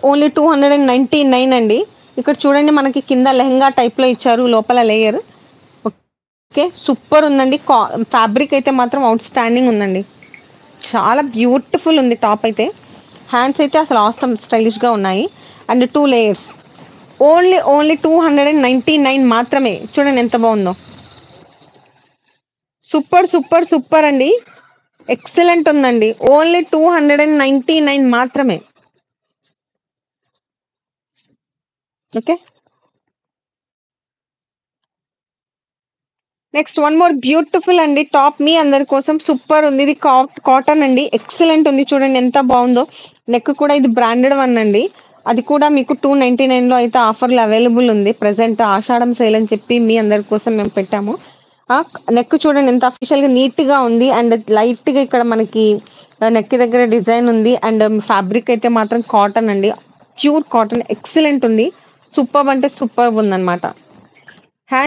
Only 299 అండి. ఇక్కడ చూడండి మనకి కింద లెహంగా టైప్‌లో ఇచ్చారు లోపల లేయర్. ఓకే. సూపర్ ఉందండి. ఫ్యాబ్రిక్ అయితే మాత్రం ఔట్ స్టాండింగ్ ఉందండి. చాలా బ్యూటిఫుల్ ఉంది టాప్ అయితే. హ్యాండ్స్ అయితే అసలు ఆసమ్ స్టైలిష్‌గా ఉన్నాయి. And 2 layers. ఓన్లీ 299 మాత్రమే. చూడండి ఎంత బావుందో. సూపర్ అండి. ఎక్సలెంట్ ఉందండి. ఓన్లీ 299 మాత్రమే. Okay. Next one more beautiful అండి టాప్ మీ అందరి కోసం సూపర్ ఉంది. ఇది కాటన్ అండి. ఎక్సలెంట్ ఉంది. చూడండి ఎంత బావుందో. నెక్ కూడా ఇది బ్రాండెడ్ వన్ అండి. అది కూడా మీకు 299లో అయితే ఆఫర్‌లో అవైలబుల్ ఉంది. ప్రెజెంట్ ఆషాఢం సేల్ అని చెప్పి మీ అందరి కోసం మేము పెట్టాము. నెక్ చూడండి ఎంత అఫీషియల్‌గా నీట్‌గా ఉంది. అండ్ లైట్‌గా ఇక్కడ మనకి నెక్ దగ్గర డిజైన్ ఉంది. అండ్ ఫ్యాబ్రిక్ అయితే మాత్రం కాటన్ అండి. ప్యూర్ కాటన్ ఎక్సలెంట్ ఉంది. సూపర్బ్ అంటే సూపర్బ్ ఉందన్నమాట.